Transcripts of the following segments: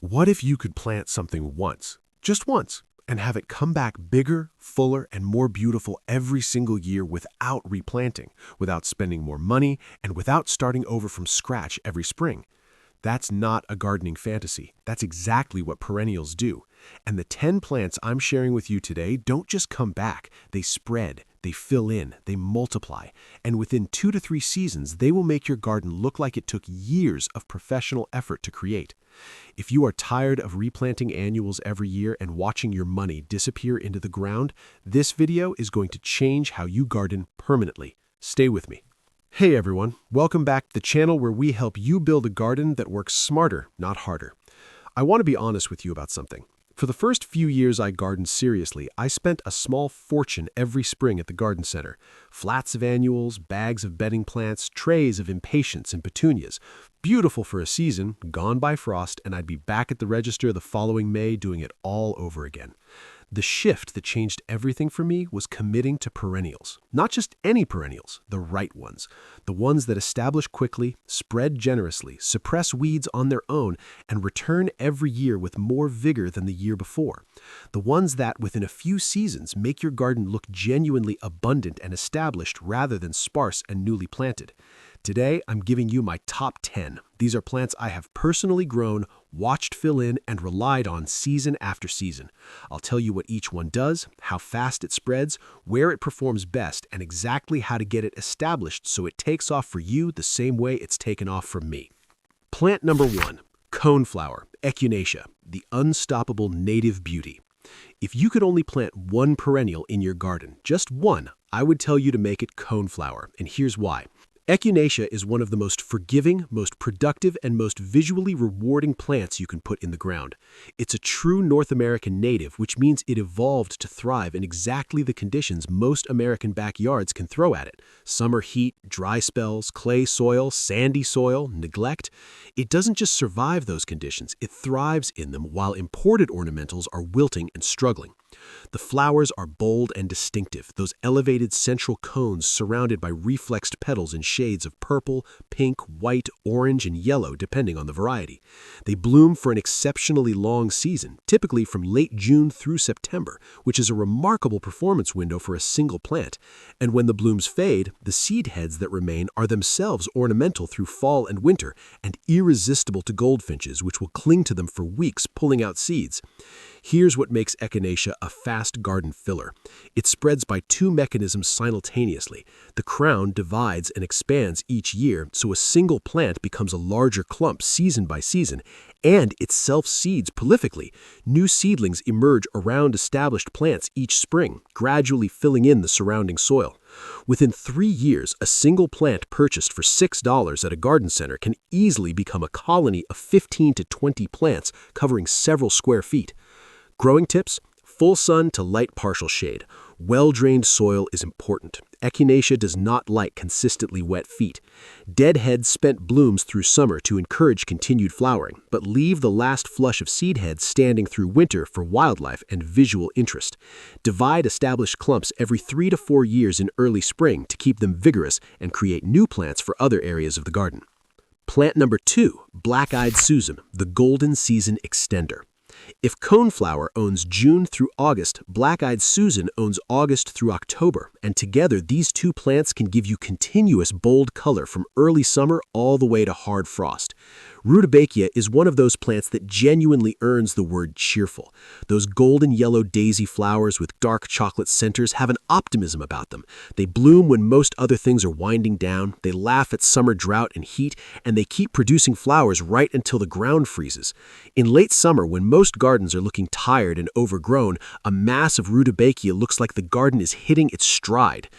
What if you could plant something once, just once, and have it come back bigger, fuller, and more beautiful every single year without replanting, without spending more money, and without starting over from scratch every spring? That's not a gardening fantasy. That's exactly what perennials do. And the 10 plants I'm sharing with you today don't just come back. They spread, they fill in, they multiply. And within 2 to 3 seasons, they will make your garden look like it took years of professional effort to create. If you are tired of replanting annuals every year and watching your money disappear into the ground, this video is going to change how you garden permanently. Stay with me. Hey everyone, welcome back to the channel where we help you build a garden that works smarter, not harder. I want to be honest with you about something. For the first few years I gardened seriously, I spent a small fortune every spring at the garden center. Flats of annuals, bags of bedding plants, trays of impatiens and petunias. Beautiful for a season, gone by frost, and I'd be back at the register the following May doing it all over again. The shift that changed everything for me was committing to perennials. Not just any perennials, the right ones. The ones that establish quickly, spread generously, suppress weeds on their own, and return every year with more vigor than the year before. The ones that, within a few seasons, make your garden look genuinely abundant and established rather than sparse and newly planted. Today, I'm giving you my top 10. These are plants I have personally grown, watched fill in, and relied on season after season. I'll tell you what each one does, how fast it spreads, where it performs best, and exactly how to get it established so it takes off for you the same way it's taken off from me. Plant number 1, Coneflower, Echinacea, the unstoppable native beauty. If you could only plant one perennial in your garden, just one, I would tell you to make it Coneflower, and here's why. Echinacea is one of the most forgiving, most productive, and most visually rewarding plants you can put in the ground. It's a true North American native, which means it evolved to thrive in exactly the conditions most American backyards can throw at it. Summer heat, dry spells, clay soil, sandy soil, neglect. It doesn't just survive those conditions, it thrives in them while imported ornamentals are wilting and struggling. The flowers are bold and distinctive, those elevated central cones surrounded by reflexed petals in shades of purple, pink, white, orange, and yellow depending on the variety. They bloom for an exceptionally long season, typically from late June through September, which is a remarkable performance window for a single plant. And when the blooms fade, the seed heads that remain are themselves ornamental through fall and winter and irresistible to goldfinches, which will cling to them for weeks, pulling out seeds. Here's what makes Echinacea a fast garden filler. It spreads by 2 mechanisms simultaneously. The crown divides and expands each year, so a single plant becomes a larger clump season by season, and it self-seeds prolifically. New seedlings emerge around established plants each spring, gradually filling in the surrounding soil. Within 3 years, a single plant purchased for $6 at a garden center can easily become a colony of 15 to 20 plants covering several square feet. Growing tips: full sun to light partial shade. Well-drained soil is important. Echinacea does not like consistently wet feet. Deadhead spent blooms through summer to encourage continued flowering, but leave the last flush of seed heads standing through winter for wildlife and visual interest. Divide established clumps every 3 to 4 years in early spring to keep them vigorous and create new plants for other areas of the garden. Plant number 2, Black-Eyed Susan, the Golden Season Extender. If Coneflower owns June through August, Black-Eyed Susan owns August through October, and together these 2 plants can give you continuous bold color from early summer all the way to hard frost. Rudbeckia is one of those plants that genuinely earns the word cheerful. Those golden yellow daisy flowers with dark chocolate centers have an optimism about them. They bloom when most other things are winding down, they laugh at summer drought and heat, and they keep producing flowers right until the ground freezes. In late summer, when most gardens are looking tired and overgrown, a mass of Rudbeckia looks like the garden is hitting its stride.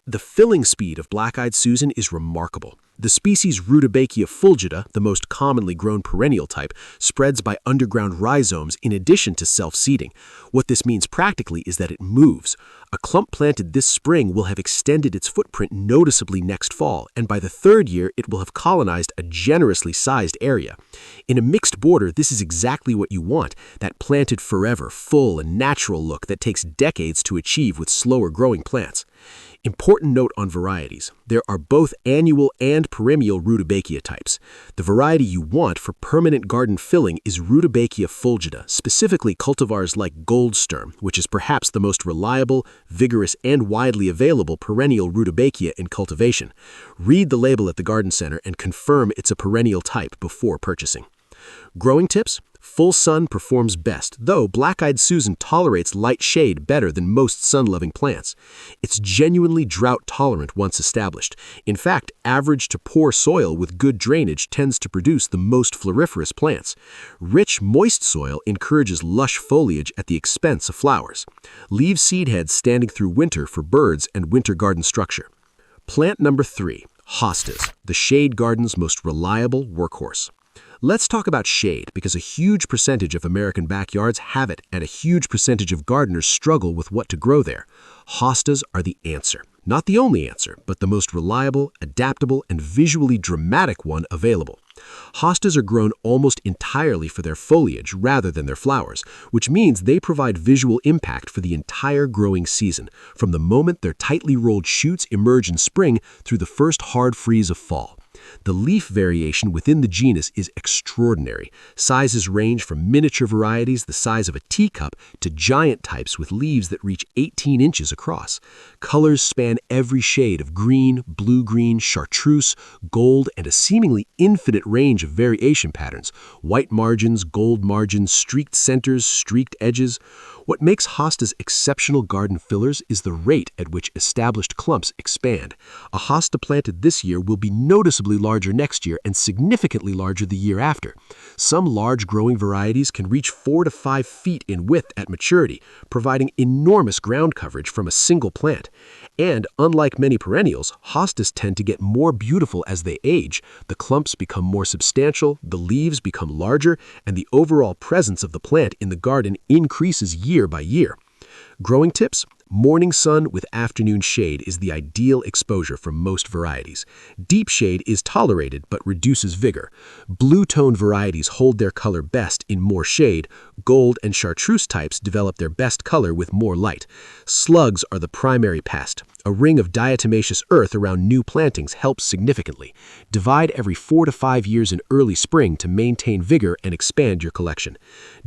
The filling speed of Black-Eyed Susan is remarkable. The species Rudbeckia fulgida, the most commonly grown perennial type, spreads by underground rhizomes in addition to self-seeding. What this means practically is that it moves. A clump planted this spring will have extended its footprint noticeably next fall, and by the 3rd year it will have colonized a generously sized area. In a mixed border, this is exactly what you want, that planted forever, full and natural look that takes decades to achieve with slower growing plants. Important note on varieties: there are both annual and perennial Rudbeckia types. The variety you want for permanent garden filling is Rudbeckia fulgida, specifically cultivars like Goldsturm, which is perhaps the most reliable, vigorous, and widely available perennial Rudbeckia in cultivation. Read the label at the garden center and confirm it's a perennial type before purchasing. Growing tips? Full sun performs best, though Black-Eyed Susan tolerates light shade better than most sun-loving plants. It's genuinely drought-tolerant once established. In fact, average to poor soil with good drainage tends to produce the most floriferous plants. Rich, moist soil encourages lush foliage at the expense of flowers. Leave seed heads standing through winter for birds and winter garden structure. Plant number 3, Hostas, the shade garden's most reliable workhorse. Let's talk about shade, because a huge percentage of American backyards have it, and a huge percentage of gardeners struggle with what to grow there. Hostas are the answer. Not the only answer, but the most reliable, adaptable, and visually dramatic one available. Hostas are grown almost entirely for their foliage rather than their flowers, which means they provide visual impact for the entire growing season, from the moment their tightly rolled shoots emerge in spring through the first hard freeze of fall. The leaf variation within the genus is extraordinary. Sizes range from miniature varieties the size of a teacup to giant types with leaves that reach 18 inches across. Colors span every shade of green, blue-green, chartreuse, gold, and a seemingly infinite range of variation patterns: white margins, gold margins, streaked centers, streaked edges. What makes hostas exceptional garden fillers is the rate at which established clumps expand. A hosta planted this year will be noticeably larger next year and significantly larger the year after. Some large growing varieties can reach 4 to 5 feet in width at maturity, providing enormous ground coverage from a single plant. And unlike many perennials, hostas tend to get more beautiful as they age. The clumps become more substantial, the leaves become larger, and the overall presence of the plant in the garden increases year by year. Growing tips? Morning sun with afternoon shade is the ideal exposure for most varieties. Deep shade is tolerated but reduces vigor. Blue-tone varieties hold their color best in more shade. Gold and chartreuse types develop their best color with more light. Slugs are the primary pest. A ring of diatomaceous earth around new plantings helps significantly. Divide every 4 to 5 years in early spring to maintain vigor and expand your collection.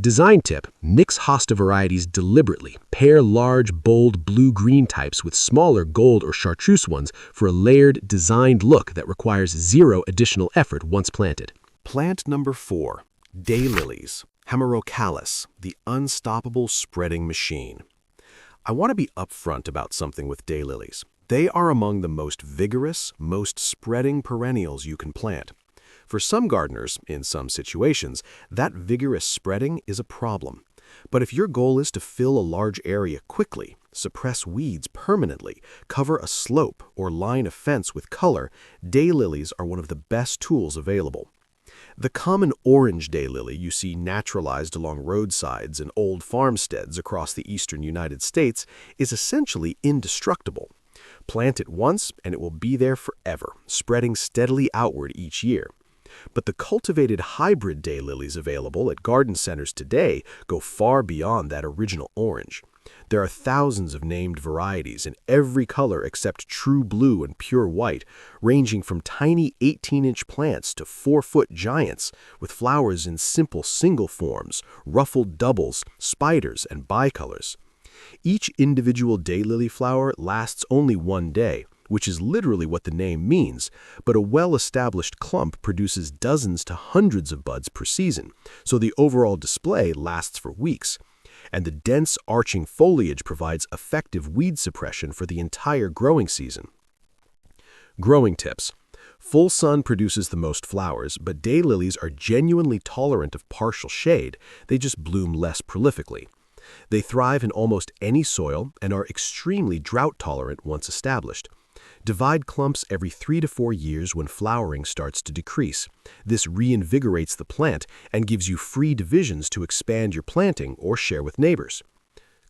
Design tip: mix hosta varieties deliberately. Pair large, bold, blue-green types with smaller gold or chartreuse ones for a layered, designed look that requires zero additional effort once planted. Plant number 4, Daylilies, Hemerocallis, the unstoppable spreading machine. I want to be upfront about something with daylilies. They are among the most vigorous, most spreading perennials you can plant. For some gardeners, in some situations, that vigorous spreading is a problem. But if your goal is to fill a large area quickly, suppress weeds permanently, cover a slope, or line a fence with color, daylilies are one of the best tools available. The common orange daylily you see naturalized along roadsides and old farmsteads across the eastern United States is essentially indestructible. Plant it once and it will be there forever, spreading steadily outward each year. But the cultivated hybrid daylilies available at garden centers today go far beyond that original orange. There are thousands of named varieties in every color except true blue and pure white, ranging from tiny 18-inch plants to 4-foot giants, with flowers in simple single forms, ruffled doubles, spiders, and bicolors. Each individual daylily flower lasts only one day, which is literally what the name means, but a well-established clump produces dozens to hundreds of buds per season, so the overall display lasts for weeks. And the dense, arching foliage provides effective weed suppression for the entire growing season. Growing tips. Full sun produces the most flowers, but daylilies are genuinely tolerant of partial shade. They just bloom less prolifically. They thrive in almost any soil and are extremely drought-tolerant once established. Divide clumps every 3 to 4 years when flowering starts to decrease. This reinvigorates the plant and gives you free divisions to expand your planting or share with neighbors.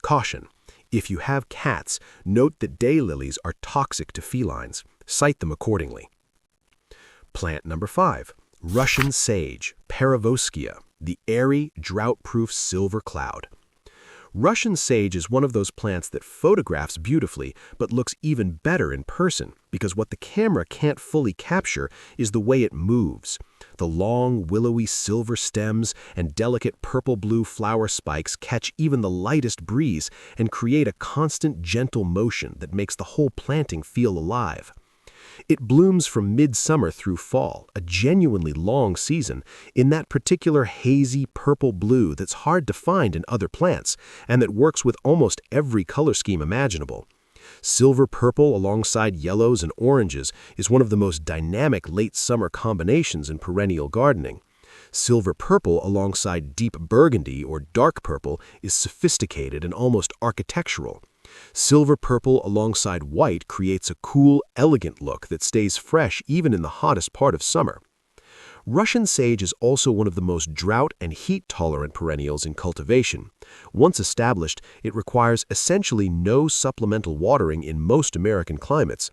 Caution: if you have cats, note that daylilies are toxic to felines. Cite them accordingly. Plant number 5, Russian sage, Perennials, the airy, drought-proof silver cloud. Russian sage is one of those plants that photographs beautifully but looks even better in person because what the camera can't fully capture is the way it moves. The long, willowy silver stems and delicate purple-blue flower spikes catch even the lightest breeze and create a constant, gentle motion that makes the whole planting feel alive. It blooms from midsummer through fall, a genuinely long season, in that particular hazy purple-blue that's hard to find in other plants and that works with almost every color scheme imaginable. Silver purple alongside yellows and oranges is one of the most dynamic late summer combinations in perennial gardening. Silver purple alongside deep burgundy or dark purple is sophisticated and almost architectural. Silver purple alongside white creates a cool, elegant look that stays fresh even in the hottest part of summer. Russian sage is also one of the most drought and heat-tolerant perennials in cultivation. Once established, it requires essentially no supplemental watering in most American climates.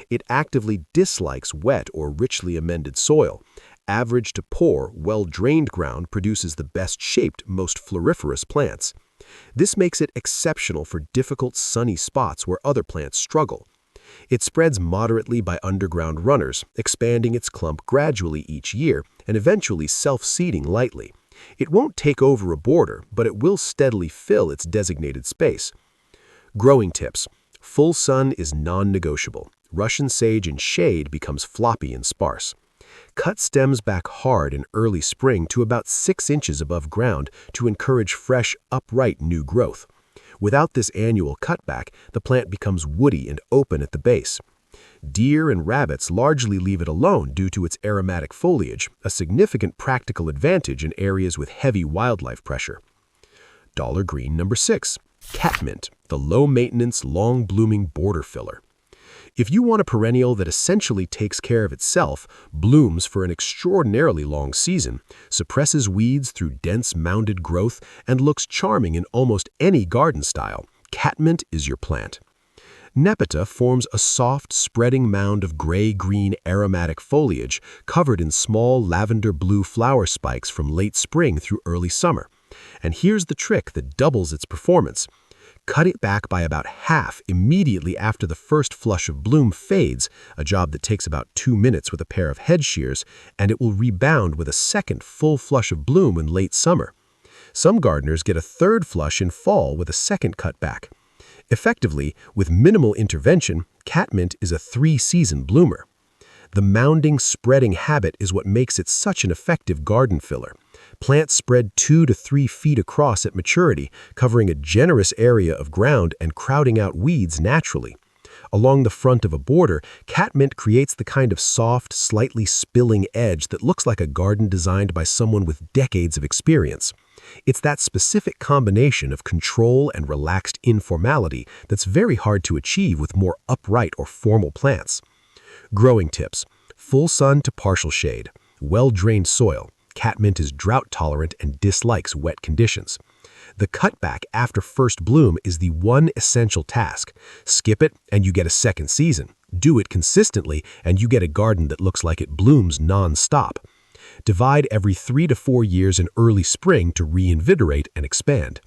It actively dislikes wet or richly amended soil. Average to poor, well-drained ground produces the best-shaped, most floriferous plants. This makes it exceptional for difficult sunny spots where other plants struggle. It spreads moderately by underground runners, expanding its clump gradually each year and eventually self-seeding lightly. It won't take over a border, but it will steadily fill its designated space. Growing tips. Full sun is non-negotiable. Russian sage in shade becomes floppy and sparse. Cut stems back hard in early spring to about 6 inches above ground to encourage fresh, upright new growth. Without this annual cutback, the plant becomes woody and open at the base. Deer and rabbits largely leave it alone due to its aromatic foliage, a significant practical advantage in areas with heavy wildlife pressure. Dollar green number 6. Catmint, the low-maintenance, long-blooming border filler. If you want a perennial that essentially takes care of itself, blooms for an extraordinarily long season, suppresses weeds through dense mounded growth, and looks charming in almost any garden style, catmint is your plant. Nepeta forms a soft, spreading mound of gray-green aromatic foliage covered in small lavender-blue flower spikes from late spring through early summer. And here's the trick that doubles its performance. Cut it back by about half immediately after the first flush of bloom fades, a job that takes about 2 minutes with a pair of head shears, and it will rebound with a second full flush of bloom in late summer. Some gardeners get a third flush in fall with a second cutback. Effectively, with minimal intervention, catmint is a 3-season bloomer. The mounding, spreading habit is what makes it such an effective garden filler. Plants spread 2 to 3 feet across at maturity, covering a generous area of ground and crowding out weeds naturally. Along the front of a border, catmint creates the kind of soft, slightly spilling edge that looks like a garden designed by someone with decades of experience. It's that specific combination of control and relaxed informality that's very hard to achieve with more upright or formal plants. Growing tips. Full sun to partial shade. Well-drained soil. Catmint is drought-tolerant and dislikes wet conditions. The cutback after first bloom is the one essential task. Skip it and you get a second season. Do it consistently and you get a garden that looks like it blooms non-stop. Divide every 3 to 4 years in early spring to reinvigorate and expand.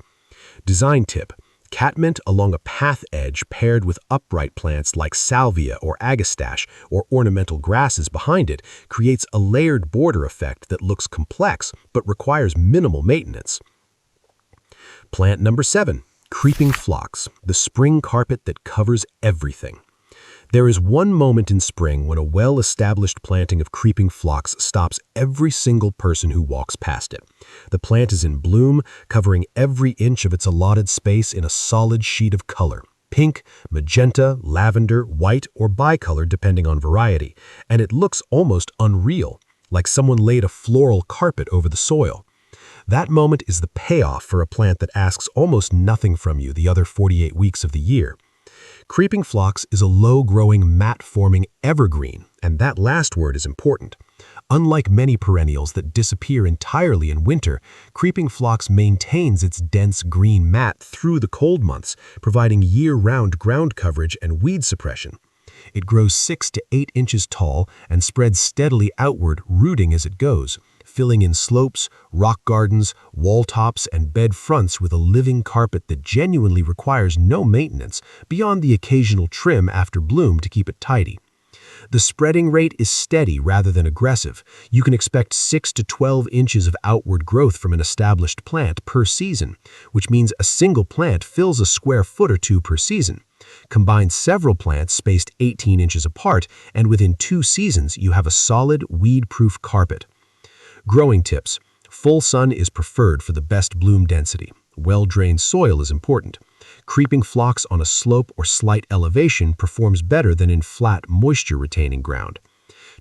Design tip. Catmint along a path edge paired with upright plants like Salvia or Agastache or ornamental grasses behind it creates a layered border effect that looks complex but requires minimal maintenance. Plant number 7. Creeping Phlox, the spring carpet that covers everything. There is one moment in spring when a well-established planting of creeping phlox stops every single person who walks past it. The plant is in bloom, covering every inch of its allotted space in a solid sheet of color. Pink, magenta, lavender, white, or bicolor depending on variety, and it looks almost unreal, like someone laid a floral carpet over the soil. That moment is the payoff for a plant that asks almost nothing from you the other 48 weeks of the year. Creeping phlox is a low-growing, mat-forming evergreen, and that last word is important. Unlike many perennials that disappear entirely in winter, creeping phlox maintains its dense green mat through the cold months, providing year-round ground coverage and weed suppression. It grows 6 to 8 inches tall and spreads steadily outward, rooting as it goes. filling in slopes, rock gardens, wall tops, and bed fronts with a living carpet that genuinely requires no maintenance beyond the occasional trim after bloom to keep it tidy. The spreading rate is steady rather than aggressive. You can expect 6 to 12 inches of outward growth from an established plant per season, which means a single plant fills a square foot or two per season. Combine several plants spaced 18 inches apart, and within 2 seasons you have a solid, weed-proof carpet. Growing tips. Full sun is preferred for the best bloom density. Well-drained soil is important. Creeping phlox on a slope or slight elevation performs better than in flat, moisture-retaining ground.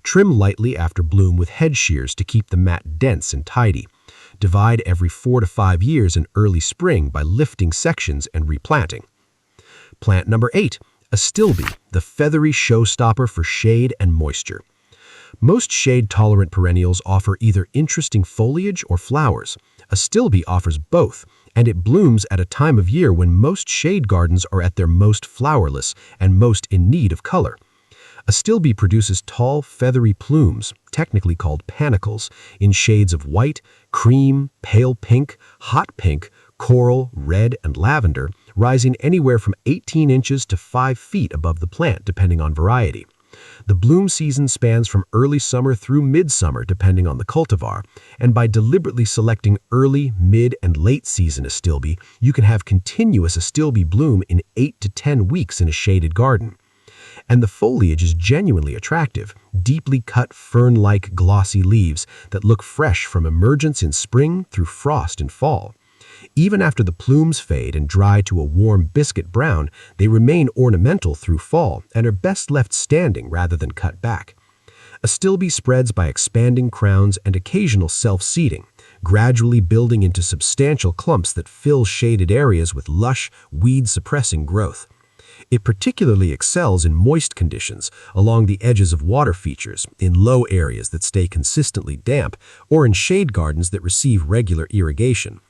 Trim lightly after bloom with head shears to keep the mat dense and tidy. Divide every 4 to 5 years in early spring by lifting sections and replanting. Plant number 8, Astilbe, the feathery showstopper for shade and moisture. Most shade-tolerant perennials offer either interesting foliage or flowers. Astilbe offers both, and it blooms at a time of year when most shade gardens are at their most flowerless and most in need of color. Astilbe produces tall, feathery plumes, technically called panicles, in shades of white, cream, pale pink, hot pink, coral, red, and lavender, rising anywhere from 18 inches to 5 feet above the plant, depending on variety. The bloom season spans from early summer through midsummer, depending on the cultivar, and by deliberately selecting early, mid, and late season Astilbe, you can have continuous Astilbe bloom in 8 to 10 weeks in a shaded garden. And the foliage is genuinely attractive, deeply cut fern-like glossy leaves that look fresh from emergence in spring through frost in fall. Even after the plumes fade and dry to a warm biscuit brown, they remain ornamental through fall and are best left standing rather than cut back. Astilbe spreads by expanding crowns and occasional self-seeding, gradually building into substantial clumps that fill shaded areas with lush, weed-suppressing growth. It particularly excels in moist conditions, along the edges of water features, in low areas that stay consistently damp, or in shade gardens that receive regular irrigation.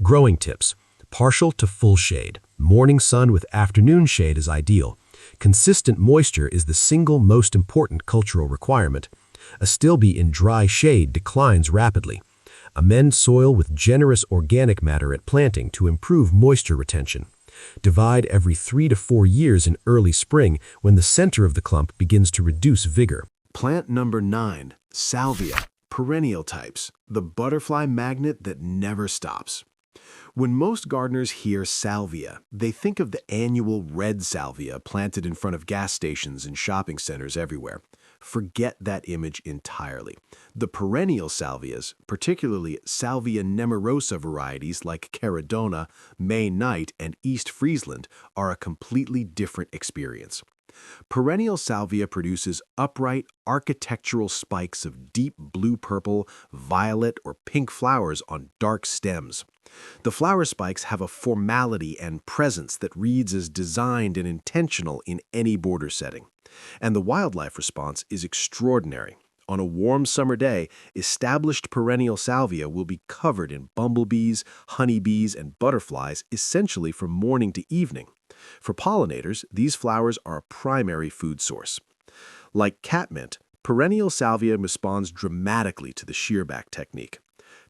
Growing tips. Partial to full shade. Morning sun with afternoon shade is ideal. Consistent moisture is the single most important cultural requirement. Astilbe in dry shade declines rapidly. Amend soil with generous organic matter at planting to improve moisture retention. Divide every 3 to 4 years in early spring when the center of the clump begins to reduce vigor. Plant number 9, Salvia, perennial types, the butterfly magnet that never stops. When most gardeners hear salvia, they think of the annual red salvia planted in front of gas stations and shopping centers everywhere. Forget that image entirely. The perennial salvias, particularly Salvia nemorosa varieties like Caradonna, May Night, and East Friesland, are a completely different experience. Perennial salvia produces upright, architectural spikes of deep blue-purple, violet, or pink flowers on dark stems. The flower spikes have a formality and presence that reads as designed and intentional in any border setting. And the wildlife response is extraordinary. On a warm summer day, established perennial salvia will be covered in bumblebees, honeybees, and butterflies essentially from morning to evening. For pollinators, these flowers are a primary food source. Like catmint, perennial salvia responds dramatically to the shearback technique.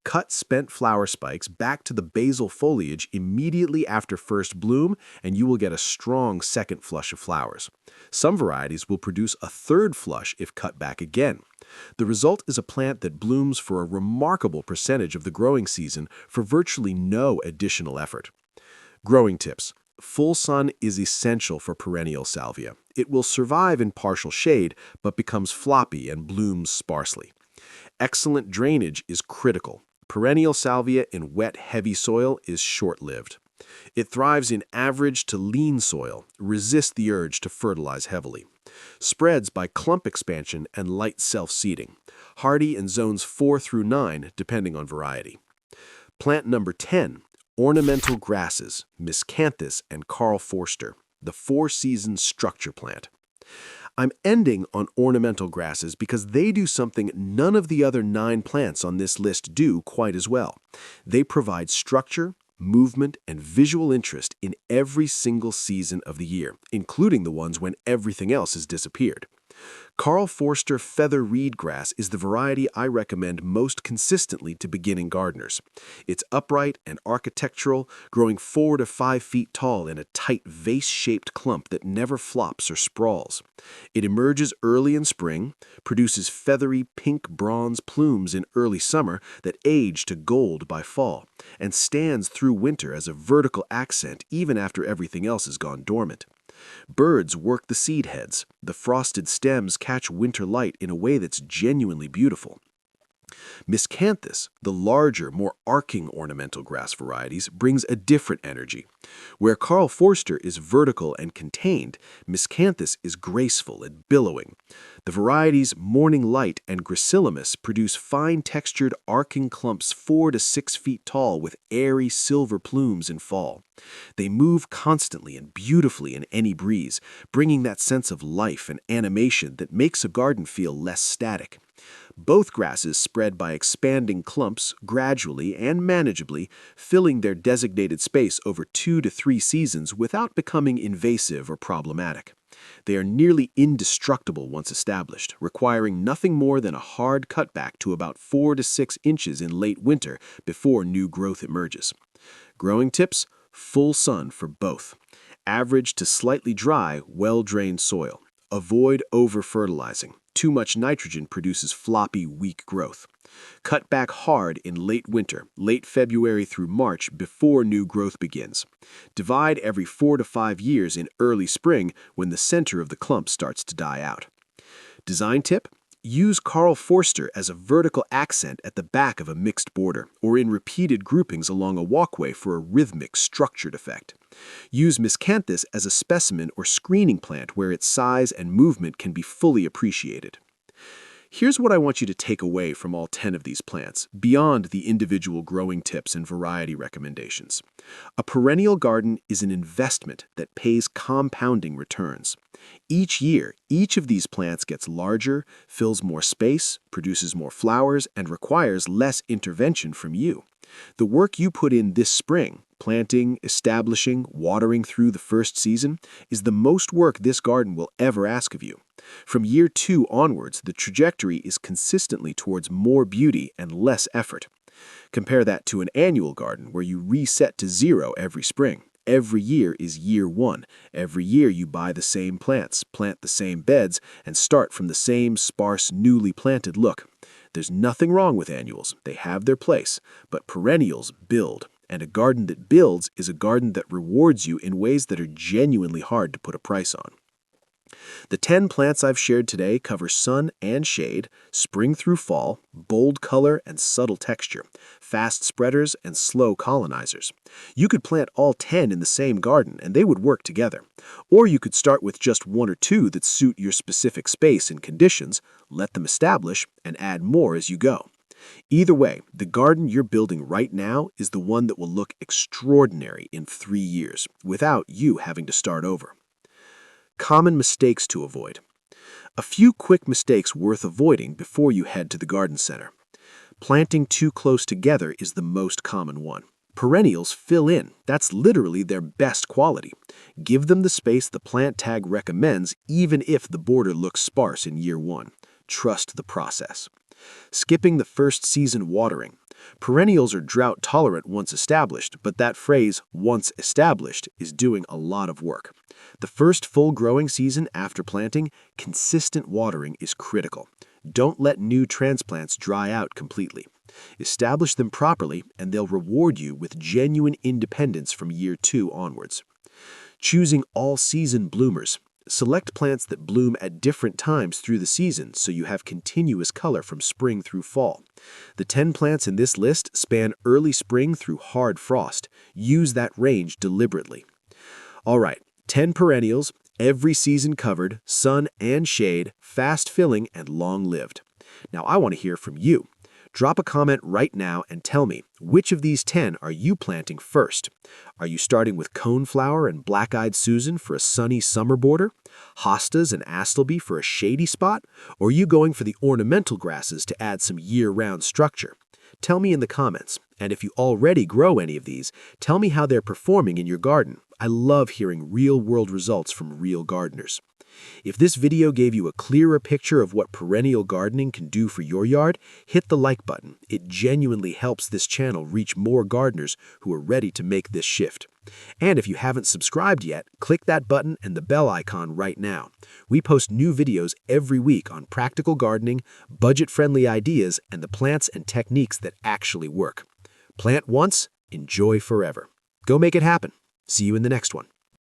Cut spent flower spikes back to the basal foliage immediately after first bloom, and you will get a strong second flush of flowers. Some varieties will produce a third flush if cut back again. The result is a plant that blooms for a remarkable percentage of the growing season for virtually no additional effort. Growing tips. Full sun is essential for perennial salvia. It will survive in partial shade, but becomes floppy and blooms sparsely. Excellent drainage is critical. Perennial salvia in wet, heavy soil is short-lived. It thrives in average to lean soil, resists the urge to fertilize heavily. Spreads by clump expansion and light self-seeding. Hardy in zones 4 through 9, depending on variety. Plant number 10, ornamental grasses, Miscanthus and Karl Foerster, the 4-season structure plant. I'm ending on ornamental grasses because they do something none of the other 9 plants on this list do quite as well. They provide structure, movement, and visual interest in every single season of the year, including the ones when everything else has disappeared. Karl Foerster feather reed grass is the variety I recommend most consistently to beginning gardeners. It's upright and architectural, growing 4 to 5 feet tall in a tight vase-shaped clump that never flops or sprawls. It emerges early in spring, produces feathery pink-bronze plumes in early summer that age to gold by fall, and stands through winter as a vertical accent even after everything else has gone dormant. Birds work the seed heads. The frosted stems catch winter light in a way that's genuinely beautiful. Miscanthus, the larger, more arcing ornamental grass varieties, brings a different energy. Where Karl Foerster is vertical and contained, Miscanthus is graceful and billowing. The varieties Morning Light and Gracilis produce fine-textured arcing clumps 4 to 6 feet tall with airy silver plumes in fall. They move constantly and beautifully in any breeze, bringing that sense of life and animation that makes a garden feel less static. Both grasses spread by expanding clumps, gradually and manageably, filling their designated space over 2 to 3 seasons without becoming invasive or problematic. They are nearly indestructible once established, requiring nothing more than a hard cutback to about 4 to 6 inches in late winter before new growth emerges. Growing tips: full sun for both. Average to slightly dry, well-drained soil. Avoid over-fertilizing. Too much nitrogen produces floppy, weak growth. Cut back hard in late winter, late February through March before new growth begins. Divide every 4 to 5 years in early spring when the center of the clump starts to die out. Design tip: use Karl Foerster as a vertical accent at the back of a mixed border, or in repeated groupings along a walkway for a rhythmic, structured effect. Use Miscanthus as a specimen or screening plant where its size and movement can be fully appreciated. Here's what I want you to take away from all 10 of these plants, beyond the individual growing tips and variety recommendations. A perennial garden is an investment that pays compounding returns. Each year, each of these plants gets larger, fills more space, produces more flowers, and requires less intervention from you. The work you put in this spring, planting, establishing, watering through the first season, is the most work this garden will ever ask of you. From year 2 onwards, the trajectory is consistently towards more beauty and less effort. Compare that to an annual garden where you reset to 0 every spring. Every year is year 1. Every year you buy the same plants, plant the same beds, and start from the same sparse, newly planted look. There's nothing wrong with annuals. They have their place. But perennials build. And a garden that builds is a garden that rewards you in ways that are genuinely hard to put a price on. The 10 plants I've shared today cover sun and shade, spring through fall, bold color and subtle texture, fast spreaders and slow colonizers. You could plant all 10 in the same garden and they would work together. Or you could start with just 1 or 2 that suit your specific space and conditions, let them establish, and add more as you go. Either way, the garden you're building right now is the one that will look extraordinary in 3 years, without you having to start over. Common mistakes to avoid. A few quick mistakes worth avoiding before you head to the garden center. Planting too close together is the most common one. Perennials fill in. That's literally their best quality. Give them the space the plant tag recommends, even if the border looks sparse in year 1. Trust the process. Skipping the first season watering. Perennials are drought tolerant once established, but that phrase, once established, is doing a lot of work. The first full growing season after planting, consistent watering is critical. Don't let new transplants dry out completely. Establish them properly, and they'll reward you with genuine independence from year 2 onwards. Choosing all-season bloomers. Select plants that bloom at different times through the season so you have continuous color from spring through fall. The 10 plants in this list span early spring through hard frost. Use that range deliberately. All right, 10 perennials, every season covered, sun and shade, fast filling, and long-lived. Now I want to hear from you. Drop a comment right now and tell me, which of these 10 are you planting first? Are you starting with Coneflower and Black-Eyed Susan for a sunny summer border? Hostas and Astilbe for a shady spot? Or are you going for the ornamental grasses to add some year-round structure? Tell me in the comments. And if you already grow any of these, tell me how they're performing in your garden. I love hearing real-world results from real gardeners. If this video gave you a clearer picture of what perennial gardening can do for your yard, hit the like button. It genuinely helps this channel reach more gardeners who are ready to make this shift. And if you haven't subscribed yet, click that button and the bell icon right now. We post new videos every week on practical gardening, budget-friendly ideas, and the plants and techniques that actually work. Plant once, enjoy forever. Go make it happen. See you in the next one.